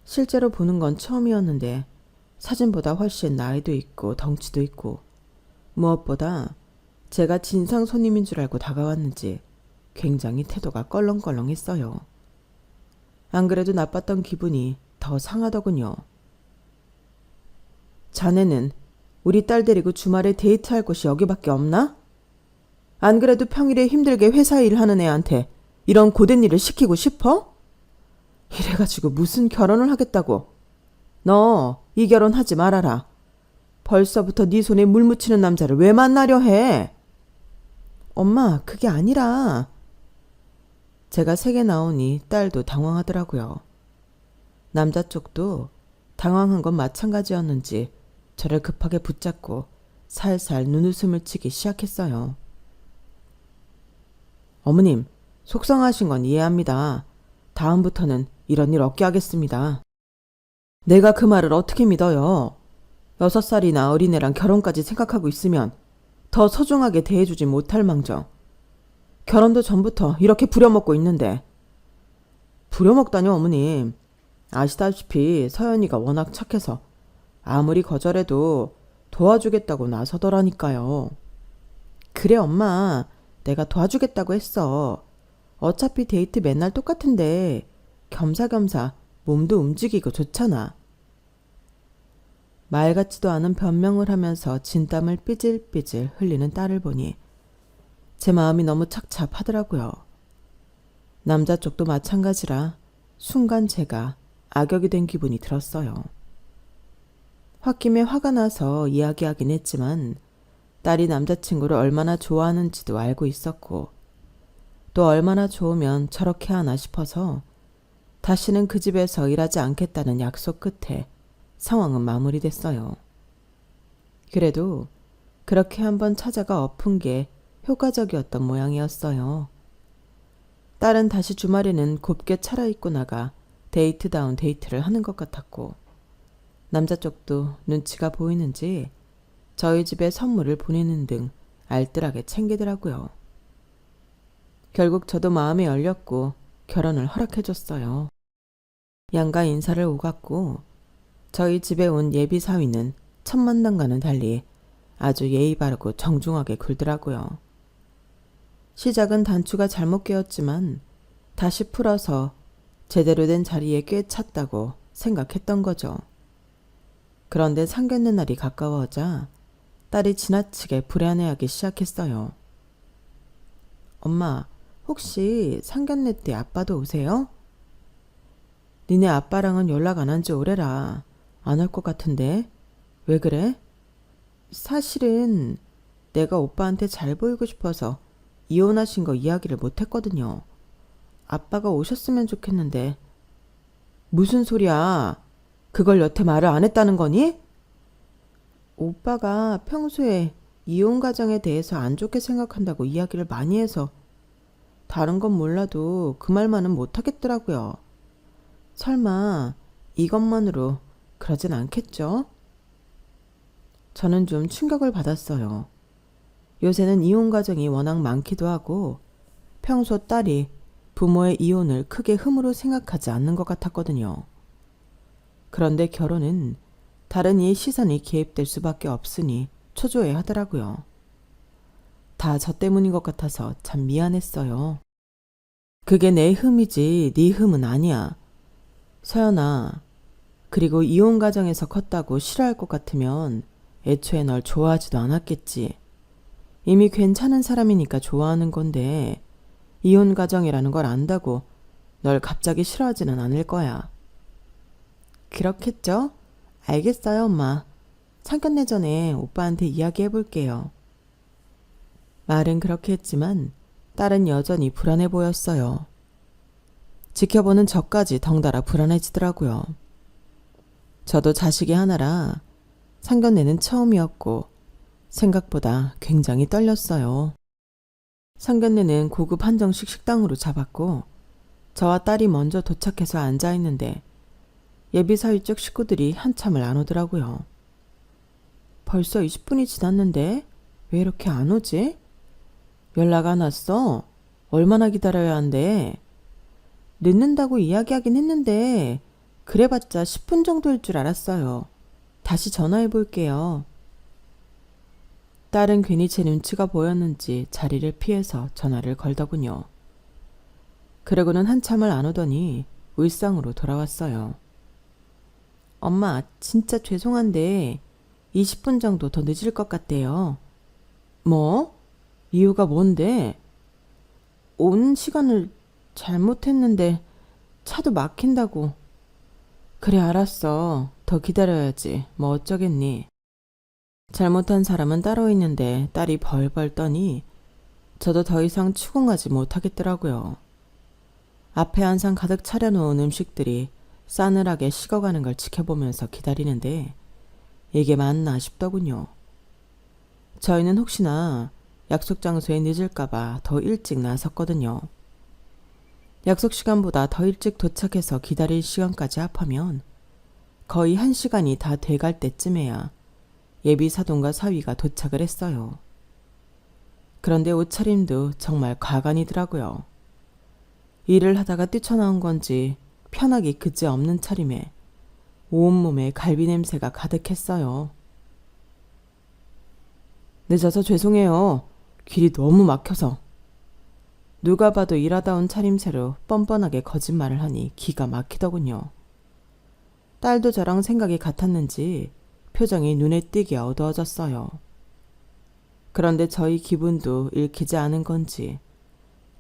S1: 실제로 보는 건 처음이었는데 사진보다 훨씬 나이도 있고 덩치도 있고 무엇보다 제가 진상 손님인 줄 알고 다가왔는지 굉장히 태도가 껄렁껄렁했어요. 안 그래도 나빴던 기분이 더 상하더군요. 자네는 우리 딸 데리고 주말에 데이트할 곳이 여기밖에 없나? 안 그래도 평일에 힘들게 회사 일하는 애한테 이런 고된 일을 시키고 싶어? 이래가지고 무슨 결혼을 하겠다고. 너 이 결혼 하지 말아라. 벌써부터 네 손에 물 묻히는 남자를 왜 만나려 해? 엄마, 그게 아니라. 제가 세게 나오니 딸도 당황하더라고요. 남자 쪽도 당황한 건 마찬가지였는지 저를 급하게 붙잡고 살살 눈웃음을 치기 시작했어요. 어머님, 속상하신 건 이해합니다. 다음부터는 이런 일 없게 하겠습니다. 내가 그 말을 어떻게 믿어요? 6살이나 어린애랑 결혼까지 생각하고 있으면 더 소중하게 대해주지 못할 망정. 결혼도 전부터 이렇게 부려먹고 있는데. 부려먹다뇨, 어머님. 아시다시피 서연이가 워낙 착해서 아무리 거절해도 도와주겠다고 나서더라니까요. 그래, 엄마. 내가 도와주겠다고 했어. 어차피 데이트 맨날 똑같은데 겸사겸사 몸도 움직이고 좋잖아. 말 같지도 않은 변명을 하면서 진땀을 삐질삐질 흘리는 딸을 보니 제 마음이 너무 착잡하더라고요. 남자 쪽도 마찬가지라 순간 제가 악역이 된 기분이 들었어요. 홧김에 화가 나서 이야기하긴 했지만 딸이 남자친구를 얼마나 좋아하는지도 알고 있었고 또 얼마나 좋으면 저렇게 하나 싶어서 다시는 그 집에서 일하지 않겠다는 약속 끝에 상황은 마무리됐어요. 그래도 그렇게 한번 찾아가 엎은 게 효과적이었던 모양이었어요. 딸은 다시 주말에는 곱게 차려입고 나가 데이트다운 데이트를 하는 것 같았고 남자 쪽도 눈치가 보이는지 저희 집에 선물을 보내는 등 알뜰하게 챙기더라고요. 결국 저도 마음이 열렸고 결혼을 허락해줬어요. 양가 인사를 오갔고 저희 집에 온 예비 사위는 첫 만남과는 달리 아주 예의 바르고 정중하게 굴더라고요. 시작은 단추가 잘못 끼었지만 다시 풀어서 제대로 된 자리에 꽤 찼다고 생각했던 거죠. 그런데 상견례 날이 가까워오자 딸이 지나치게 불안해하기 시작했어요. 엄마, 혹시 상견례 때 아빠도 오세요? 니네 아빠랑은 연락 안 한 지 오래라. 안 올 것 같은데. 왜 그래? 사실은 내가 오빠한테 잘 보이고 싶어서 이혼하신 거 이야기를 못 했거든요. 아빠가 오셨으면 좋겠는데. 무슨 소리야? 그걸 여태 말을 안 했다는 거니? 오빠가 평소에 이혼 가정에 대해서 안 좋게 생각한다고 이야기를 많이 해서 다른 건 몰라도 그 말만은 못하겠더라고요. 설마 이것만으로 그러진 않겠죠? 저는 좀 충격을 받았어요. 요새는 이혼 가정이 워낙 많기도 하고 평소 딸이 부모의 이혼을 크게 흠으로 생각하지 않는 것 같았거든요. 그런데 결혼은 다른 이의 시선이 개입될 수밖에 없으니 초조해 하더라고요. 다 저 때문인 것 같아서 참 미안했어요. 그게 내 흠이지 네 흠은 아니야. 서연아, 그리고 이혼 가정에서 컸다고 싫어할 것 같으면 애초에 널 좋아하지도 않았겠지. 이미 괜찮은 사람이니까 좋아하는 건데 이혼 가정이라는 걸 안다고 널 갑자기 싫어하지는 않을 거야. 그렇겠죠? 알겠어요, 엄마. 상견례 전에 오빠한테 이야기해 볼게요. 말은 그렇게 했지만 딸은 여전히 불안해 보였어요. 지켜보는 저까지 덩달아 불안해지더라고요. 저도 자식이 하나라 상견례는 처음이었고 생각보다 굉장히 떨렸어요. 상견례는 고급 한정식 식당으로 잡았고 저와 딸이 먼저 도착해서 앉아있는데 예비 사위 쪽 식구들이 한참을 안 오더라고요. 벌써 20분이 지났는데 왜 이렇게 안 오지? 연락 안 왔어? 얼마나 기다려야 한대? 늦는다고 이야기하긴 했는데 그래봤자 10분 정도일 줄 알았어요. 다시 전화해 볼게요. 딸은 괜히 제 눈치가 보였는지 자리를 피해서 전화를 걸더군요. 그러고는 한참을 안 오더니 울상으로 돌아왔어요. 엄마, 진짜 죄송한데 20분 정도 더 늦을 것 같대요. 뭐? 이유가 뭔데? 온 시간을 잘못했는데 차도 막힌다고. 그래, 알았어. 더 기다려야지. 뭐 어쩌겠니. 잘못한 사람은 따로 있는데 딸이 벌벌 떠니 저도 더 이상 추궁하지 못하겠더라고요. 앞에 한상 가득 차려놓은 음식들이 싸늘하게 식어가는 걸 지켜보면서 기다리는데 이게 맞나 싶더군요. 저희는 혹시나 약속 장소에 늦을까봐 더 일찍 나섰거든요. 약속 시간보다 더 일찍 도착해서 기다릴 시간까지 합하면 거의 1시간이 다 돼갈 때쯤에야 예비 사돈과 사위가 도착을 했어요. 그런데 옷차림도 정말 과간이더라고요. 일을 하다가 뛰쳐나온 건지 편하기 그지없는 차림에 온몸에 갈비 냄새가 가득했어요. 늦어서 죄송해요. 길이 너무 막혀서. 누가 봐도 일하다 온 차림새로 뻔뻔하게 거짓말을 하니 기가 막히더군요. 딸도 저랑 생각이 같았는지 표정이 눈에 띄게 어두워졌어요. 그런데 저희 기분도 읽히지 않은 건지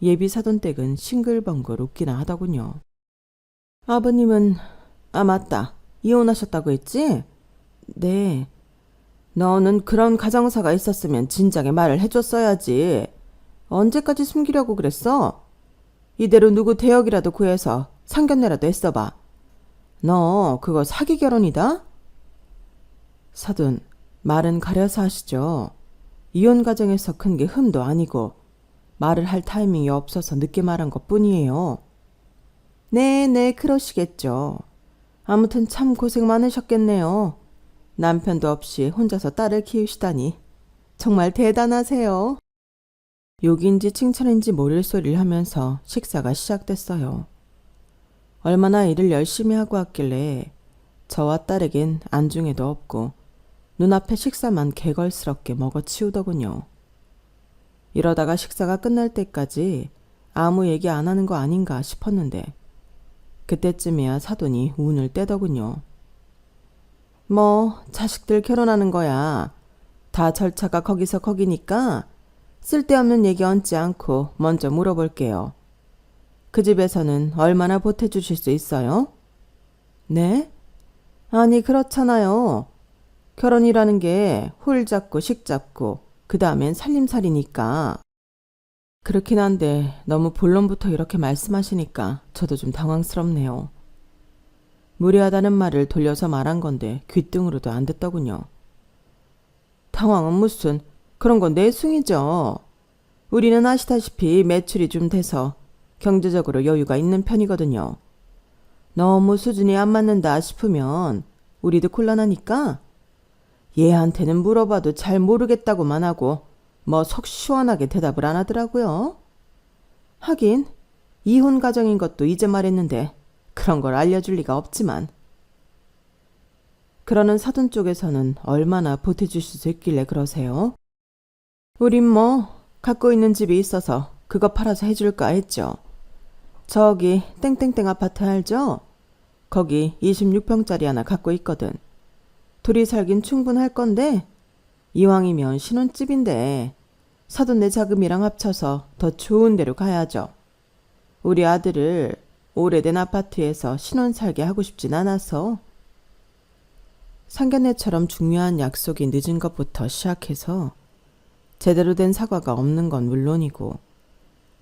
S1: 예비 사돈댁은 싱글벙글 웃기나 하더군요. 아버님은 맞다. 이혼하셨다고 했지? 네. 너는 그런 가정사가 있었으면 진작에 말을 해줬어야지. 언제까지 숨기려고 그랬어? 이대로 누구 대역이라도 구해서 상견례라도 했어봐. 너 그거 사기 결혼이다? 사돈, 말은 가려서 하시죠. 이혼 가정에서 큰 게 흠도 아니고 말을 할 타이밍이 없어서 늦게 말한 것뿐이에요. 네, 그러시겠죠. 아무튼 참 고생 많으셨겠네요. 남편도 없이 혼자서 딸을 키우시다니 정말 대단하세요. 욕인지 칭찬인지 모를 소리를 하면서 식사가 시작됐어요. 얼마나 일을 열심히 하고 왔길래 저와 딸에겐 안중에도 없고 눈앞에 식사만 개걸스럽게 먹어치우더군요. 이러다가 식사가 끝날 때까지 아무 얘기 안 하는 거 아닌가 싶었는데 그때쯤에야 사돈이 운을 떼더군요. 뭐 자식들 결혼하는 거야. 다 절차가 거기서 거기니까 쓸데없는 얘기 얹지 않고 먼저 물어볼게요. 그 집에서는 얼마나 보태주실 수 있어요? 네? 아니 그렇잖아요. 결혼이라는 게 홀 잡고 식 잡고 그 다음엔 살림살이니까. 그렇긴 한데 너무 본론부터 이렇게 말씀하시니까 저도 좀 당황스럽네요. 무례하다는 말을 돌려서 말한 건데 귓등으로도 안 듣더군요. 당황은 무슨, 그런 건 내숭이죠. 우리는 아시다시피 매출이 좀 돼서 경제적으로 여유가 있는 편이거든요. 너무 수준이 안 맞는다 싶으면 우리도 곤란하니까 얘한테는 물어봐도 잘 모르겠다고만 하고 뭐 속 시원하게 대답을 안 하더라고요. 하긴 이혼 가정인 것도 이제 말했는데 그런 걸 알려줄 리가 없지만. 그러는 사돈 쪽에서는 얼마나 보태주실 수 있길래 그러세요? 우린 뭐 갖고 있는 집이 있어서 그거 팔아서 해줄까 했죠. 저기 땡땡땡 아파트 알죠? 거기 26평짜리 하나 갖고 있거든. 둘이 살긴 충분할 건데 이왕이면 신혼집인데 사돈네 자금이랑 합쳐서 더 좋은 데로 가야죠. 우리 아들을 오래된 아파트에서 신혼 살게 하고 싶진 않아서. 상견례처럼 중요한 약속이 늦은 것부터 시작해서 제대로 된 사과가 없는 건 물론이고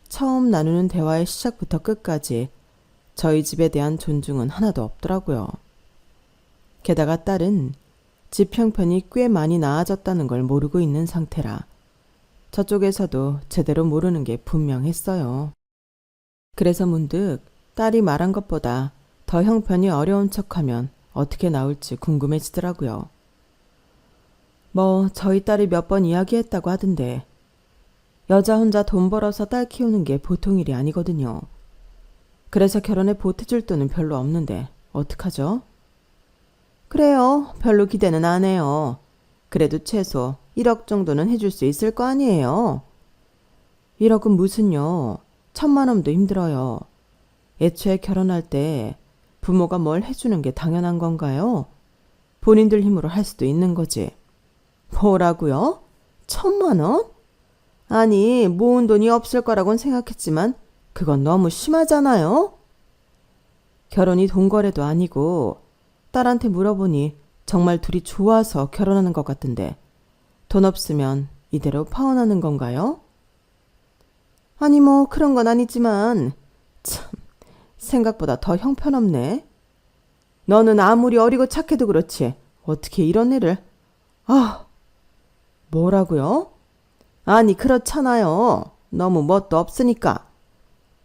S1: 처음 나누는 대화의 시작부터 끝까지 저희 집에 대한 존중은 하나도 없더라고요. 게다가 딸은 집 형편이 꽤 많이 나아졌다는 걸 모르고 있는 상태라 저쪽에서도 제대로 모르는 게 분명했어요. 그래서 문득 딸이 말한 것보다 더 형편이 어려운 척하면 어떻게 나올지 궁금해지더라고요. 뭐 저희 딸이 몇 번 이야기했다고 하던데 여자 혼자 돈 벌어서 딸 키우는 게 보통 일이 아니거든요. 그래서 결혼에 보태줄 돈은 별로 없는데 어떡하죠? 그래요. 별로 기대는 안 해요. 그래도 최소 1억 정도는 해줄 수 있을 거 아니에요. 1억은 무슨요. 1,000만 원도 힘들어요. 애초에 결혼할 때 부모가 뭘 해주는 게 당연한 건가요? 본인들 힘으로 할 수도 있는 거지. 뭐라고요? 1,000만 원? 아니, 모은 돈이 없을 거라고는 생각했지만 그건 너무 심하잖아요? 결혼이 돈거래도 아니고 딸한테 물어보니 정말 둘이 좋아서 결혼하는 것 같은데 돈 없으면 이대로 파혼하는 건가요? 아니 뭐 그런 건 아니지만 참 생각보다 더 형편없네. 너는 아무리 어리고 착해도 그렇지 어떻게 이런 애를. 아, 뭐라고요? 아니 그렇잖아요. 너무 멋도 없으니까.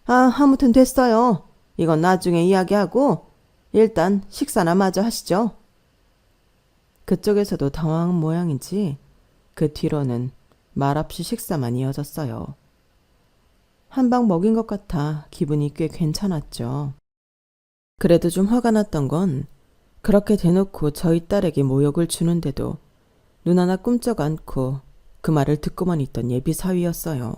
S1: 아무튼 됐어요. 이건 나중에 이야기하고 일단 식사나 마저 하시죠. 그쪽에서도 당황한 모양인지 그 뒤로는 말없이 식사만 이어졌어요. 한 방 먹인 것 같아 기분이 꽤 괜찮았죠. 그래도 좀 화가 났던 건 그렇게 대놓고 저희 딸에게 모욕을 주는데도 눈 하나 꿈쩍 않고 그 말을 듣고만 있던 예비 사위였어요.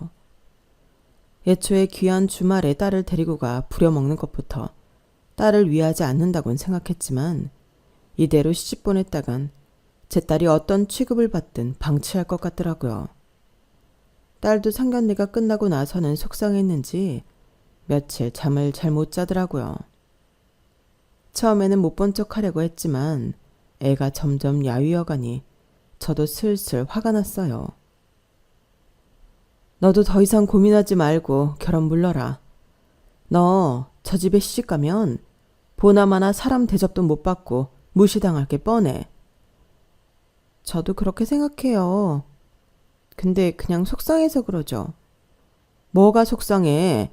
S1: 애초에 귀한 주말에 딸을 데리고 가 부려먹는 것부터 딸을 위하지 않는다고는 생각했지만 이대로 시집 보냈다간 제 딸이 어떤 취급을 받든 방치할 것 같더라고요. 딸도 상견례가 끝나고 나서는 속상했는지 며칠 잠을 잘 못 자더라고요. 처음에는 못 본 척 하려고 했지만 애가 점점 야위어가니 저도 슬슬 화가 났어요. 너도 더 이상 고민하지 말고 결혼 물러라. 너 저 집에 시집가면 보나마나 사람 대접도 못 받고 무시당할 게 뻔해. 저도 그렇게 생각해요. 근데 그냥 속상해서 그러죠. 뭐가 속상해?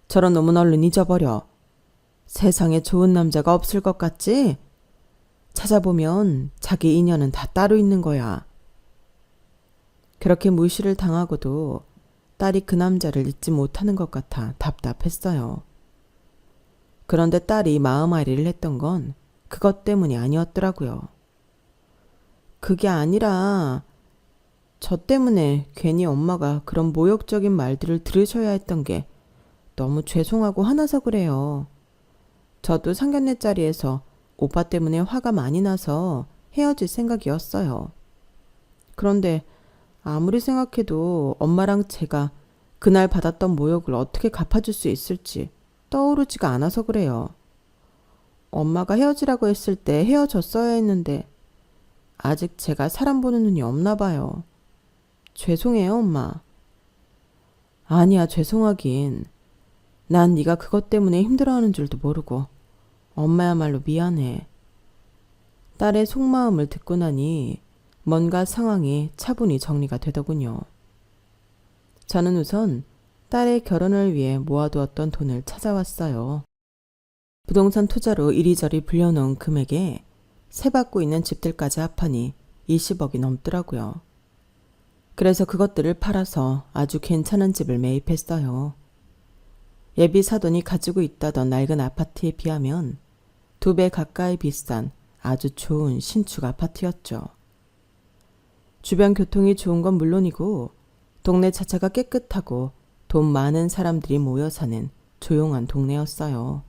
S1: 저런 놈은 얼른 잊어버려. 세상에 좋은 남자가 없을 것 같지? 찾아보면 자기 인연은 다 따로 있는 거야. 그렇게 무시를 당하고도 딸이 그 남자를 잊지 못하는 것 같아 답답했어요. 그런데 딸이 마음앓이를 했던 건 그것 때문이 아니었더라고요. 그게 아니라 저 때문에 괜히 엄마가 그런 모욕적인 말들을 들으셔야 했던 게 너무 죄송하고 화나서 그래요. 저도 상견례 자리에서 오빠 때문에 화가 많이 나서 헤어질 생각이었어요. 그런데 아무리 생각해도 엄마랑 제가 그날 받았던 모욕을 어떻게 갚아줄 수 있을지 떠오르지가 않아서 그래요. 엄마가 헤어지라고 했을 때 헤어졌어야 했는데 아직 제가 사람 보는 눈이 없나 봐요. 죄송해요, 엄마. 아니야, 죄송하긴. 난 네가 그것 때문에 힘들어하는 줄도 모르고 엄마야말로 미안해. 딸의 속마음을 듣고 나니 뭔가 상황이 차분히 정리가 되더군요. 저는 우선 딸의 결혼을 위해 모아두었던 돈을 찾아왔어요. 부동산 투자로 이리저리 불려놓은 금액에 세 받고 있는 집들까지 합하니 20억이 넘더라고요. 그래서 그것들을 팔아서 아주 괜찮은 집을 매입했어요. 예비 사돈이 가지고 있다던 낡은 아파트에 비하면 2배 가까이 비싼 아주 좋은 신축 아파트였죠. 주변 교통이 좋은 건 물론이고 동네 자체가 깨끗하고 돈 많은 사람들이 모여 사는 조용한 동네였어요.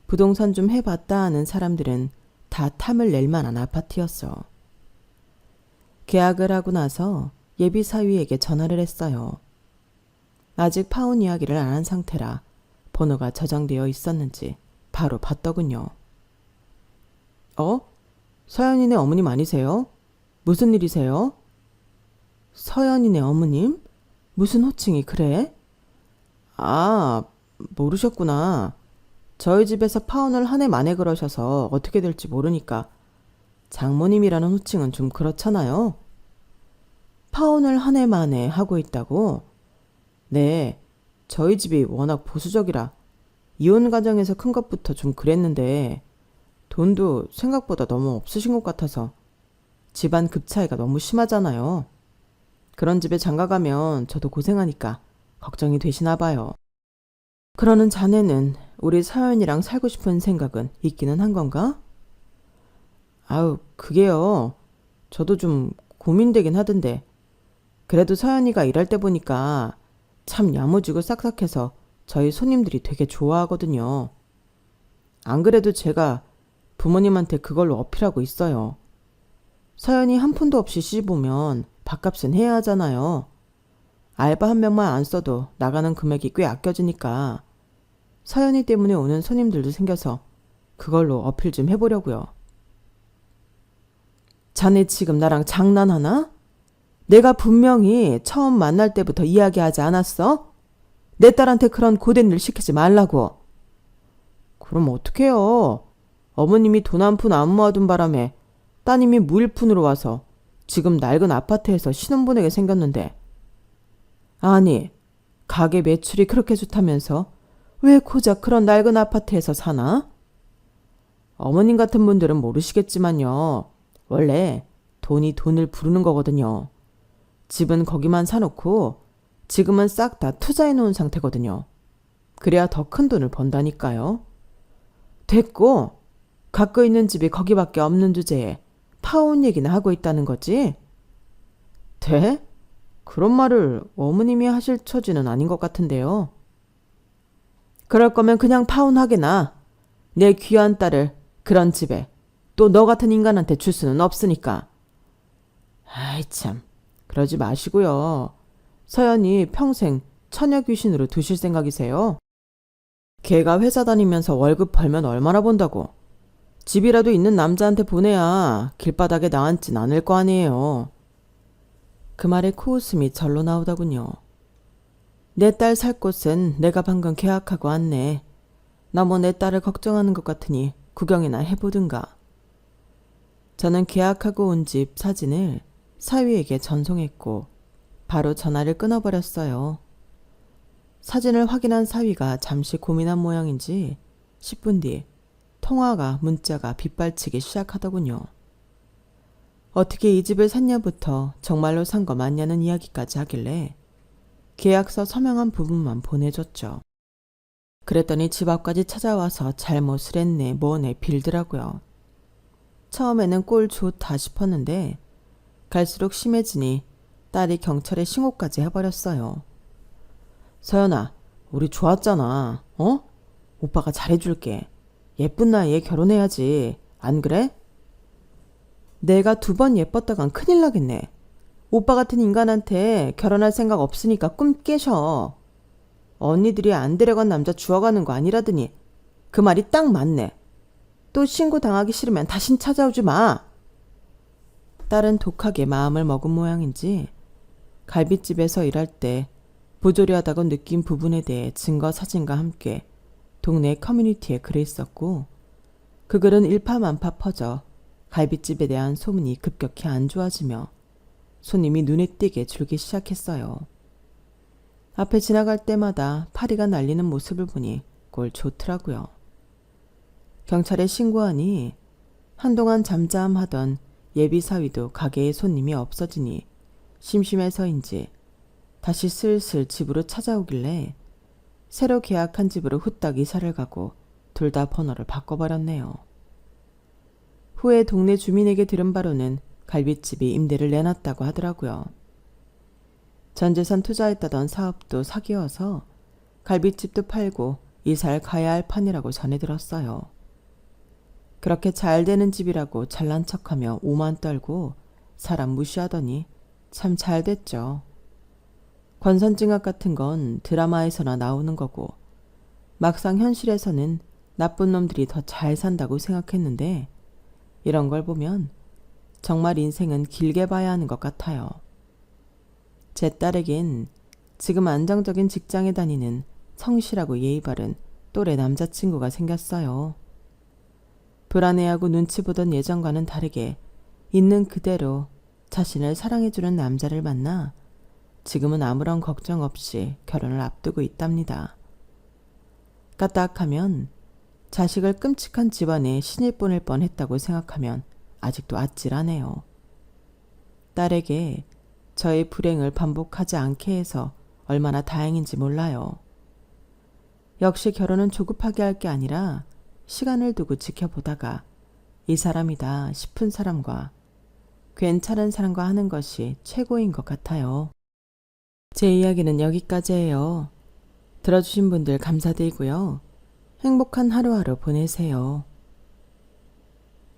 S1: 부동산 좀 해봤다 하는 사람들은 다 탐을 낼 만한 아파트였어. 계약을 하고 나서 예비 사위에게 전화를 했어요. 아직 파혼 이야기를 안 한 상태라 번호가 저장되어 있었는지 바로 받더군요. 서연이네 어머님 아니세요? 무슨 일이세요? 서연이네 어머님? 무슨 호칭이 그래? 아, 모르셨구나. 저희 집에서 파혼을 한 해 만에 그러셔서 어떻게 될지 모르니까 장모님이라는 호칭은 좀 그렇잖아요. 파혼을 한 해 만에 하고 있다고? 네, 저희 집이 워낙 보수적이라 이혼 과정에서 큰 것부터 좀 그랬는데 돈도 생각보다 너무 없으신 것 같아서 집안 급 차이가 너무 심하잖아요. 그런 집에 장가가면 저도 고생하니까 걱정이 되시나 봐요. 그러는 자네는 우리 서연이랑 살고 싶은 생각은 있기는 한 건가? 아우, 그게요. 저도 좀 고민되긴 하던데. 그래도 서연이가 일할 때 보니까 참 야무지고 싹싹해서 저희 손님들이 되게 좋아하거든요. 안 그래도 제가 부모님한테 그걸로 어필하고 있어요. 서연이 한 푼도 없이 시집 오면 밥값은 해야 하잖아요. 알바 한 명만 안 써도 나가는 금액이 꽤 아껴지니까 서연이 때문에 오는 손님들도 생겨서 그걸로 어필 좀 해보려고요. 자네 지금 나랑 장난하나? 내가 분명히 처음 만날 때부터 이야기하지 않았어? 내 딸한테 그런 고된 일 시키지 말라고. 그럼 어떡해요? 어머님이 돈 한 푼 안 모아둔 바람에 따님이 무일푼으로 와서 지금 낡은 아파트에서 신혼보내게 생겼는데. 아니, 가게 매출이 그렇게 좋다면서 왜 고작 그런 낡은 아파트에서 사나? 어머님 같은 분들은 모르시겠지만요. 원래 돈이 돈을 부르는 거거든요. 집은 거기만 사놓고 지금은 싹 다 투자해 놓은 상태거든요. 그래야 더 큰 돈을 번다니까요. 됐고, 갖고 있는 집이 거기밖에 없는 주제에 파혼 얘기나 하고 있다는 거지? 돼? 그런 말을 어머님이 하실 처지는 아닌 것 같은데요. 그럴 거면 그냥 파혼하게나. 내 귀한 딸을 그런 집에 또 너 같은 인간한테 줄 수는 없으니까. 아이 참, 그러지 마시고요. 서연이 평생 처녀 귀신으로 두실 생각이세요? 걔가 회사 다니면서 월급 벌면 얼마나 번다고. 집이라도 있는 남자한테 보내야 길바닥에 나앉진 않을 거 아니에요. 그 말에 코웃음이 절로 나오더군요. 내 딸 살 곳은 내가 방금 계약하고 왔네. 나 뭐 내 딸을 걱정하는 것 같으니 구경이나 해보든가. 저는 계약하고 온 집 사진을 사위에게 전송했고 바로 전화를 끊어버렸어요. 사진을 확인한 사위가 잠시 고민한 모양인지 10분 뒤 통화가 문자가 빗발치기 시작하더군요. 어떻게 이 집을 샀냐부터 정말로 산 거 맞냐는 이야기까지 하길래 계약서 서명한 부분만 보내줬죠. 그랬더니 집 앞까지 찾아와서 잘못을 했네 뭐네 빌더라고요. 처음에는 꼴 좋다 싶었는데 갈수록 심해지니 딸이 경찰에 신고까지 해버렸어요. 서연아, 우리 좋았잖아. 오빠가 잘해줄게. 예쁜 나이에 결혼해야지. 안 그래? 내가 2번 예뻤다간 큰일 나겠네. 오빠 같은 인간한테 결혼할 생각 없으니까 꿈 깨셔. 언니들이 안 데려간 남자 주워가는 거 아니라더니 그 말이 딱 맞네. 또 신고 당하기 싫으면 다신 찾아오지 마. 딸은 독하게 마음을 먹은 모양인지 갈비집에서 일할 때 부조리하다고 느낀 부분에 대해 증거 사진과 함께 동네 커뮤니티에 글을 썼고 그 글은 일파만파 퍼져 갈빗집에 대한 소문이 급격히 안 좋아지며 손님이 눈에 띄게 줄기 시작했어요. 앞에 지나갈 때마다 파리가 날리는 모습을 보니 꼴 좋더라고요. 경찰에 신고하니 한동안 잠잠하던 예비사위도 가게에 손님이 없어지니 심심해서인지 다시 슬슬 집으로 찾아오길래 새로 계약한 집으로 후딱 이사를 가고 둘 다 번호를 바꿔버렸네요. 후에 동네 주민에게 들은 바로는 갈빗집이 임대를 내놨다고 하더라고요. 전 재산 투자했다던 사업도 사기여서 갈빗집도 팔고 이사를 가야 할 판이라고 전해 들었어요. 그렇게 잘 되는 집이라고 잘난 척하며 오만 떨고 사람 무시하더니 참 잘 됐죠. 권선징악 같은 건 드라마에서나 나오는 거고 막상 현실에서는 나쁜 놈들이 더 잘 산다고 생각했는데 이런 걸 보면 정말 인생은 길게 봐야 하는 것 같아요. 제 딸에겐 지금 안정적인 직장에 다니는 성실하고 예의 바른 또래 남자친구가 생겼어요. 불안해하고 눈치 보던 예전과는 다르게 있는 그대로 자신을 사랑해주는 남자를 만나 지금은 아무런 걱정 없이 결혼을 앞두고 있답니다. 까딱하면 자식을 끔찍한 집안에 신일 보낼 뻔했다고 생각하면 아직도 아찔하네요. 딸에게 저의 불행을 반복하지 않게 해서 얼마나 다행인지 몰라요. 역시 결혼은 조급하게 할 게 아니라 시간을 두고 지켜보다가 이 사람이다 싶은 사람과 괜찮은 사람과 하는 것이 최고인 것 같아요. 제 이야기는 여기까지예요. 들어주신 분들 감사드리고요. 행복한 하루하루 보내세요.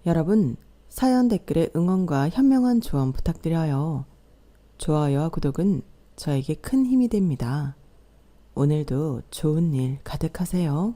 S1: 여러분, 사연 댓글에 응원과 현명한 조언 부탁드려요. 좋아요와 구독은 저에게 큰 힘이 됩니다. 오늘도 좋은 일 가득하세요.